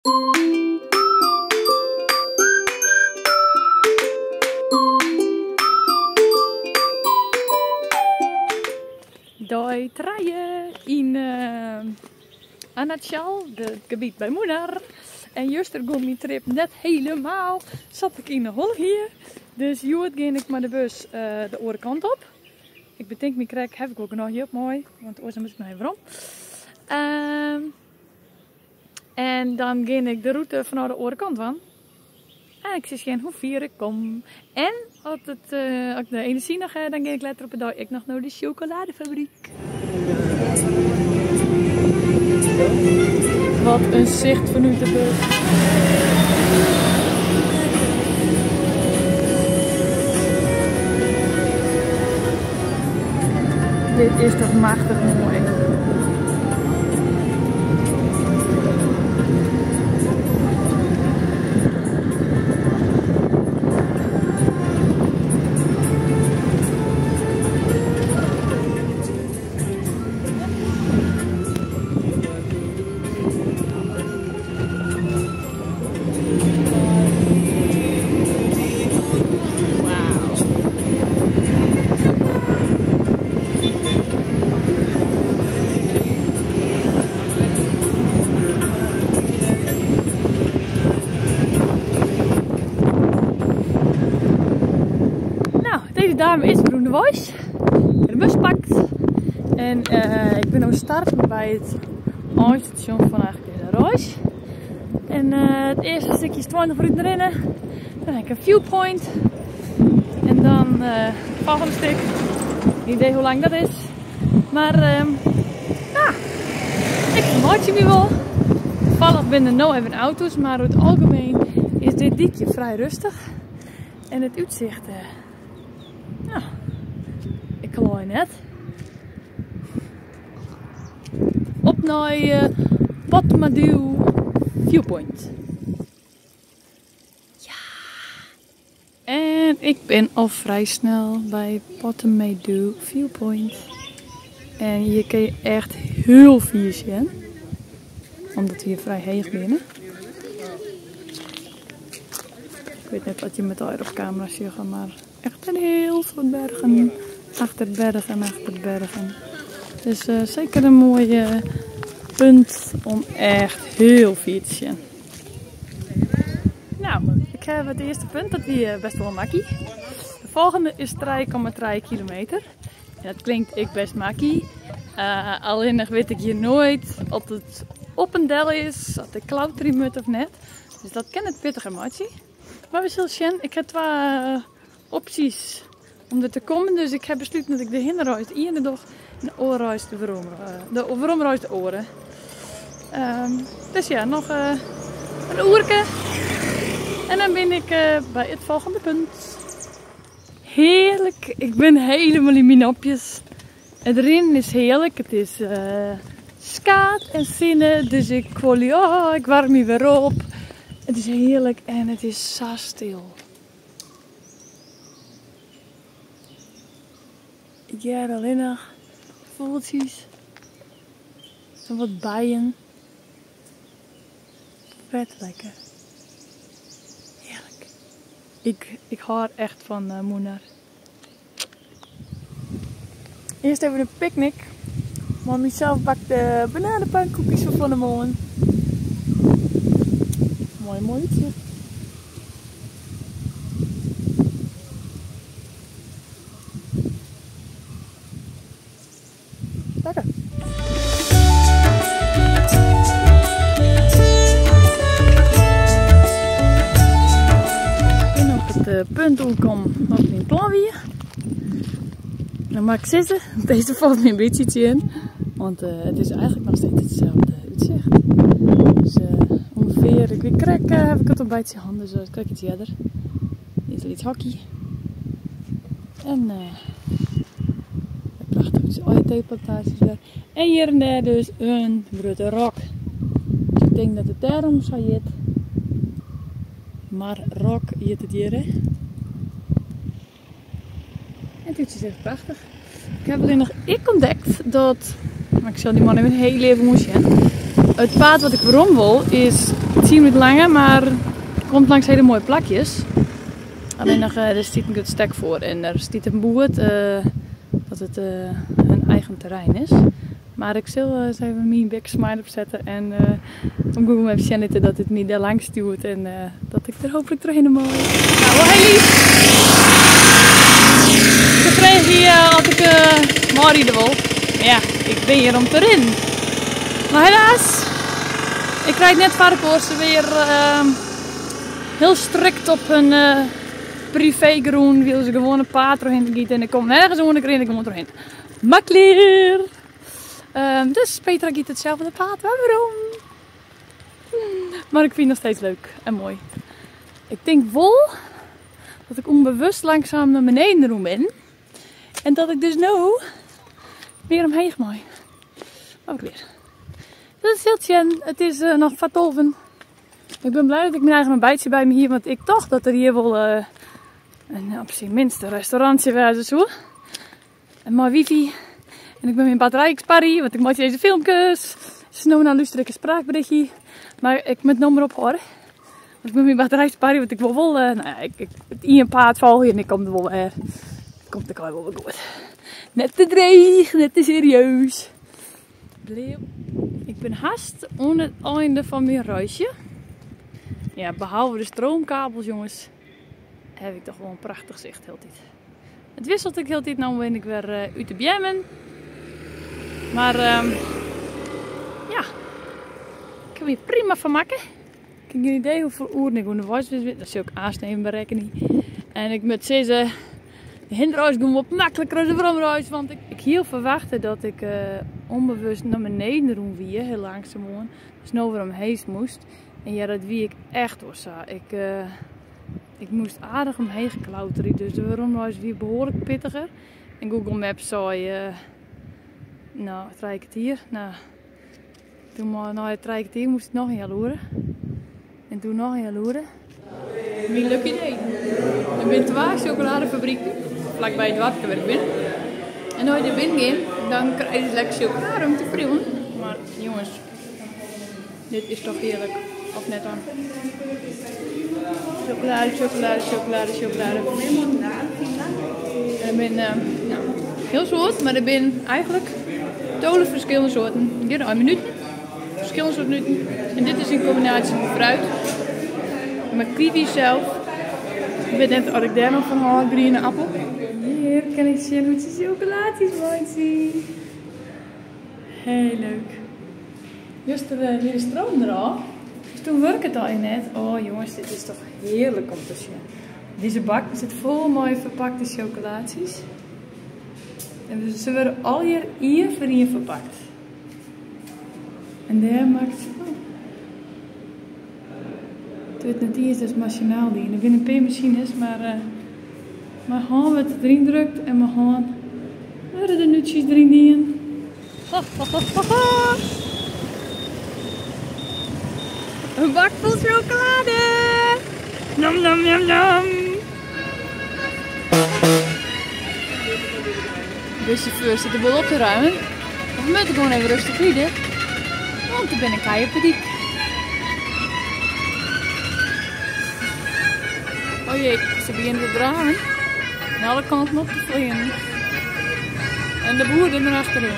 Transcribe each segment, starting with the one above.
Doi treien in Anachal, het gebied bij Moeder. En juster ging mijn trip net helemaal. Zat ik in de hol hier. Dus joet ging ik met de bus de andere kant op. Ik bedenk me krijg heb ik ook nog heel mooi, want oorzaak moet ik nog even om. En dan ging ik de route vanuit de andere kant van. En ik zie geen hoe ver ik kom. En als ik de energie nog heb, dan ga ik later op de dag ik nog naar de chocoladefabriek. Wat een zicht vanuit de bus. Dit is toch machtig mooi. Deze dame is Bruno de Voice. De bus pakt. En ik ben nu starten bij het eindstation van de reis. En het eerste stukje is 20 minuten rennen. Dan heb ik een viewpoint. En dan het volgende stuk. Geen idee hoe lang dat is. Maar ja, ik vermaak je me wel. Toevallig ben er nou even auto's, maar over het algemeen is dit diekje vrij rustig. En het uitzicht, nou, ik geloof net. Op naar Potmadu Viewpoint. Ja. En ik ben al vrij snel bij Potmadu Viewpoint. En hier kun je echt heel veel zien. Omdat we hier vrij heeg binnen. Ik weet net wat je met de op camera ziet, maar echt een heel veel bergen. Achter bergen, achter bergen. Dus zeker een mooie punt om echt heel veel te zien. Nou, ik heb het eerste punt, dat is best wel makkie. De volgende is 3,3 kilometer. En dat klinkt ik best makkie. Alleen nog weet ik hier nooit of het op een del is, of de klauteren moet of net. Dus dat kan het pittige emotie. Maar we zullen zien. Ik heb 2 opties om er te komen. Dus ik heb besloten dat ik de hinderreis de ene dag en de oorreis de veromreis de oren. Dus ja, nog een oerke. En dan ben ik bij het volgende punt. Heerlijk. Ik ben helemaal in mijn nopjes. Het rennen is heerlijk. Het is skaat en zinnen. Dus ik warm me weer op. Het is heerlijk en het is zo stil. Ik heb alleen nog voeltjes. En wat bijen. Vet lekker. Heerlijk. Ik hou echt van Moeder. Eerst even een picknick. Mami zelf bakt de bananenpannenkoekjes van de morgen. Mooi iets. Lekker. En op het punt kom wat mijn plan weer. Dan mag ik zitten. Deze valt me een beetje in. Want het is eigenlijk nog steeds hetzelfde uitzicht. Dus ongeveer, ik weet krek, heb ik het een beetje handen, dus ik krijg iets verder. Hier is iets hockey. En prachtig theeplantages daar. En hier en daar dus een grote rock. Dus ik denk dat het daarom zo heet. Maar rock heet het hier, hè. En het is echt prachtig. Ik heb alleen nog ontdekt dat, maar ik zal die man even heel even moesten. Het paard wat ik waarom wil is 10 minuten langer, maar het komt langs hele mooie plakjes. Alleen nog, er staat een goed stek voor en er staat een boert dat het hun eigen terrein is. Maar ik zal eens even mijn big smile opzetten en op Google Maps zien dat het me daar langs stuurt en dat ik er hopelijk terug mag. Nou, wel heel lief. Ik kreeg hier als ik Marie de wil. Ja, ik ben hier om te rennen. Maar helaas, ik rijd net varkens weer heel strikt op hun privégroen. Wil ze gewoon een paard doorheen te gieten en ik kom nergens onder, ik kom doorheen. Makkelijk! Dus Petra giet hetzelfde paard, waarom? Maar ik vind het nog steeds leuk en mooi. Ik denk wel dat ik onbewust langzaam naar beneden doen ben. En dat ik dus nu weer omheen mooi. Maar ook weer. Dat is heel tjen. Het is nog vatolven. Ik ben blij dat ik mijn eigen ontbijtje bij me hier. Want ik dacht dat er hier wel op zijn minst een restaurantje was. Zo. En mooi wifi. En ik ben mijn batterijksparrie. Want ik maak deze filmpjes. Snel naar luister ik een spraakberichtje. Maar ik moet nog maar op hoor. Want ik ben mijn batterijksparrie. Want ik wil wel. Het een paard vallen en ik kom er wel weer. Komt er wel weer goed. Net te dreig, net te serieus. Ik ben haast aan het einde van mijn reisje. Ja, behalve de stroomkabels, jongens, heb ik toch wel een prachtig zicht heel tijd. Het wisselt ik heel tijd, nou ben ik weer uit de bjemmen. Maar ja, ik kan me hier prima van maken. Ik heb geen idee hoeveel uur ik onderweg was. Dat zie ik aansnemen berekenen. En ik moet zeggen, de hinderhuis doen wat makkelijker dan de vromhuis. Want ik heel verwachtte dat ik onbewust naar beneden doen wie, heel langzaam. Dus nou weer omheen moest. En ja, dat wie ik echt was. Ik moest aardig omheen klauteren. Dus de vromhuis weer behoorlijk pittiger. En Google Maps zei, nou, het rijdt hier. Nou, toen maar na het rijdt hier moest ik nog een jaar loeren. En toen nog een jaar loeren. Mijn leuk idee. Er zijn 2 chocoladefabrieken vlakbij het water waar ik ben. En als je er binnen gaat, dan krijg je lekker chocolade om te proeven. Maar jongens, dit is toch heerlijk. Of net aan. Chocolade, chocolade, chocolade, chocolade. En ik ben heel soort, maar er zijn eigenlijk tolle verschillende soorten. Hier 1 minuut. Verschillende soorten minuten. En dit is in combinatie met fruit. Met kiwi zelf. Ik weet net of ik daar nog van haal, groene appel. Hier kan ik zien hoe ze chocolaatjes mooi zien. Heel leuk. Juist weer de stroom eraf. Dus toen werkt het al in net. Oh jongens, dit is toch heerlijk om te zien. Deze bak zit vol mooie verpakte chocolaatjes. En ze worden al hier 1 voor 1 verpakt. En daar maakt ze van. Het net is dus machinaal die. Er zijn een P-machines, maar mijn hand wordt erin drukt en mijn hand worden de nutjes erin dienen. Een bak vol chocolade! Nom nom nom nom! De chauffeur zit de boel op te ruimen. Of moet ik gewoon even rustig rijden? Want ik ben een keienpediek. Oh jee, ze beginnen te draaien. En alle kanten op te vliegen. En de boeren er achterin.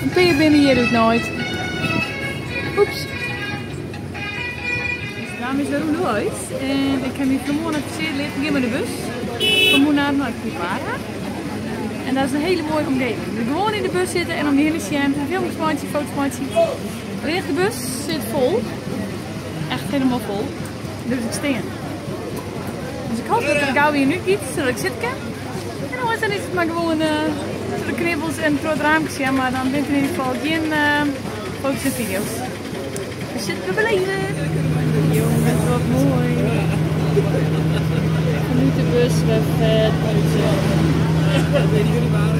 Een peer binnen hier doet nooit. Oeps. Dus daarom is Jeroen huis. En ik heb hier vanmorgen geïnteresseerd leren. Ik ga met de bus. Van Moenaar naar Kipara. En dat is een hele mooie omgeving. We gewoon in de bus zitten en om de hele scherm. Een filmsmaatje, fotomaatje. Alleen de bus zit vol. Echt helemaal vol. Dus ik steen. Dus ik hoop dat ik gauw hier nu iets, zodat ik zitten kan. En dan is het maar gewoon de knibbels en het groot raampje, maar dan ben ik in ieder geval geen foto's en video's. Dus zitten we beleven. Jongens, wat mooi. Nu de bus, we vet. Ik weet niet jullie waren.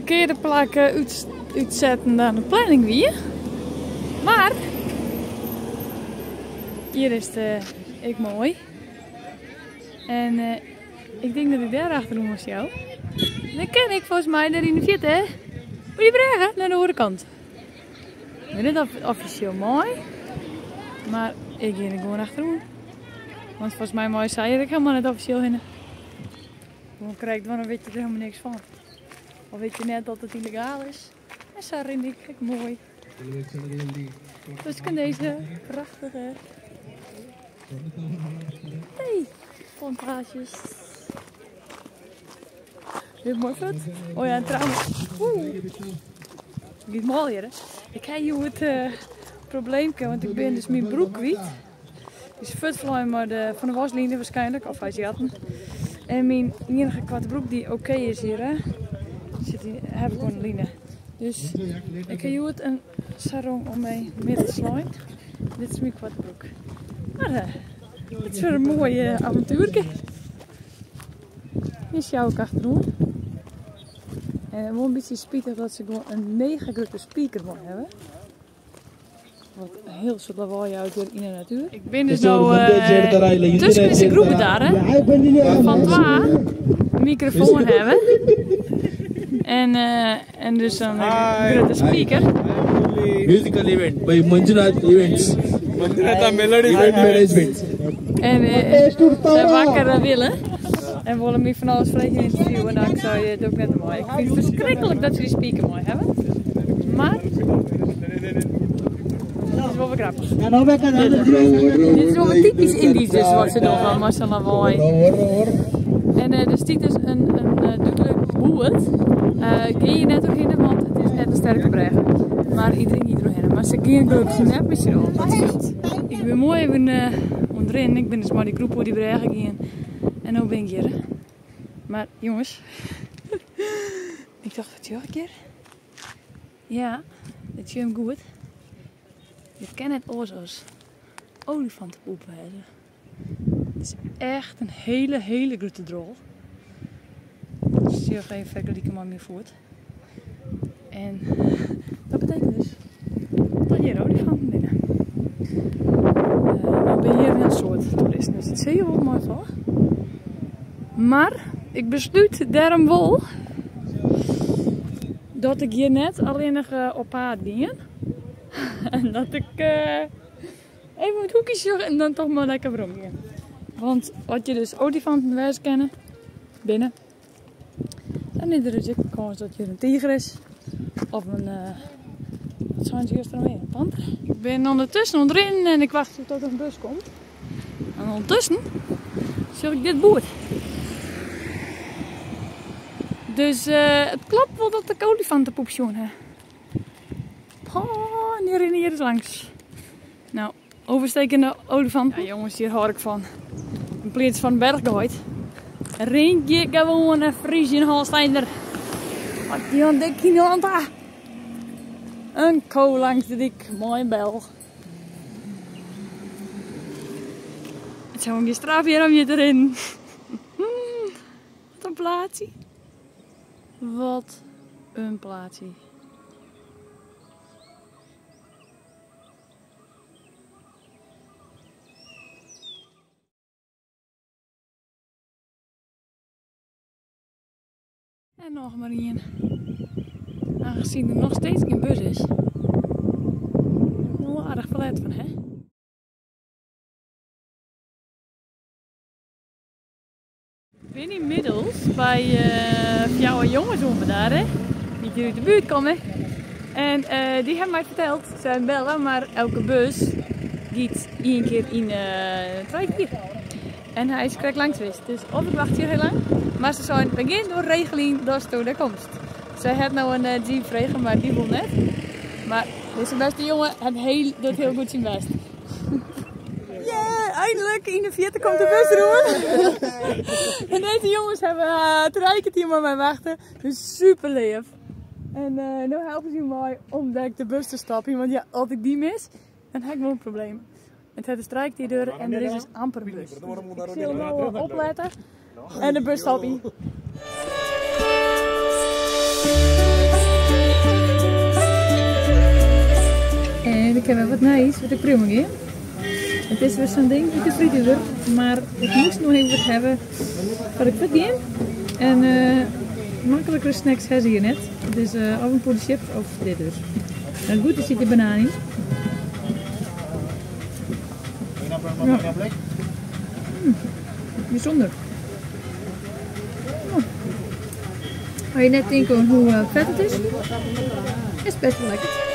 verkeerde plek uitzetten dan de planning weer. Maar hier is het ik mooi. En ik denk dat ik daar achterom moest jou. Dan ken ik volgens mij daar in de vierde, hè? Moet die brengen naar de andere kant. Ik vind het officieel mooi. Maar ik ga er gewoon achterom. Want volgens mij mooi zei je ik helemaal niet officieel in. Dan krijg je weet je er helemaal niks van. Of weet je net dat het illegaal is. En zo vind ik mooi. Dus ik kan deze prachtige plantages. Heel mooi vet. Oh ja, en trouwens. Niet mooi hè. Ik heb hier het probleem, want ik ben dus mijn broek kwijt. Dus vet vloeien maar van de waslinie waarschijnlijk, of hij zat hem. En mijn enige kwarte broek die oké is hier, hè. Heb ik gewoon een line. Dus ik heb hier een sarong om mee te slaan. Dit is mijn kwarte broek. Maar het is weer een mooi avontuurtje. Hier is jou ook achterom. En wel een beetje spietig dat ze gewoon een mega grote speaker moeten hebben. Wat heel zo lawaai uit hier in de natuur. Ik ben dus nu tussen deze groepen daar, hè. Van 2 microfoon hebben. En dus een grote speaker. Musical event by Manjunath Events. Manjunath Melody Event Management. En ze wakker willen. En willen me van alles vreten interviewen. Nou, ik zou je het ook net mooi. Ik vind het verschrikkelijk dat ze die speaker mooi hebben. Maar dat is wel weer grappig. Dit is wel wat typisch Indisch dus wat ze doen van Masala Mooi. En dus dit is een duidelijk boerd. Ga je net doorheen, want het is net een sterke brug. Maar iedereen niet doorheen. Maar ze gaan gelukkig net met je op. Dat scheelt. Ik ben mooi even onderin. Ik ben dus maar die groep hoe die bruggen gaan. En nu ben ik hier. Maar jongens, ik dacht het een keer. Ja, het is hem goed. Je kent het oorzo's. Olifantenpoep hebben. Het is echt een hele grote drol. Dus zie je geen vergelijking maar meer voort. En dat betekent dus dat hier olifanten binnen. Nou ben je hier een soort toeristen, dus het zie je wel mooi van. Maar ik besluit daarom wel dat ik hier net alleen nog op paard ben. En dat ik even het hoekje zoek en dan toch maar lekker waarom gaan. Want wat je dus olifanten wijs kennen binnen, dan is er dus ook een kans dat je een tijger is. Of een, wat zijn ze eerst eromheen? Een panter. Ik ben ondertussen onderin en ik wacht tot er een bus komt. En ondertussen zie ik dit boer. Dus het klopt wel dat ik olifantenpoep zoen heb. Oh, en hier is langs. Nou, overstekende olifant. Ja jongens, hier hoor ik van. Een pleats van de berg gegooid. Rintje gewoon een Friesje Holsteiner. Wat die aan dik in de land daar. Een kool langs de dik, mooi bel. Het zou een straf hier om je erin. Wat een plaatsje. Wat een plaatsje. En nog maar één. Aangezien er nog steeds geen bus is. Wel aardig verlet van, hè? Ik ben inmiddels bij jouw jongens om daar, hè? Die hier uit de buurt komen. En die hebben mij verteld, ze zijn bellen, maar elke bus gaat 1 keer in 2 keer. En hij is correct langs geweest. Dus of ik wacht hier heel lang. Maar ze zijn begin door regeling dat ze de komst. Ze heeft nou een jeep vregen, maar die wil net. Maar deze beste jongen doet heel goed zijn best. Yeah, eindelijk in de vierde komt de bus erop. En deze jongens hebben het hier maar mij wachten. Dus super lief. En nu helpen ze mij om de bus te stappen. Want ja, als ik die mis, dan heb ik wel een probleem. Het heeft een strijk die deur en er is dus amper een bus. Dus ik zal hem wel opletten. En de bus stapt in. En ik heb wel wat nice, wat ik prima in. Het is weer zo'n ding met de frituur, maar ik moest nog even wat hebben wat ik verdien. En makkelijkere snacks hebben ze hier net. Dus of een poeder chips of dit dus. En goed, er zit die banaan in. Ja. Bijzonder. Als je net denkt hoe vet het is het best wel lekker.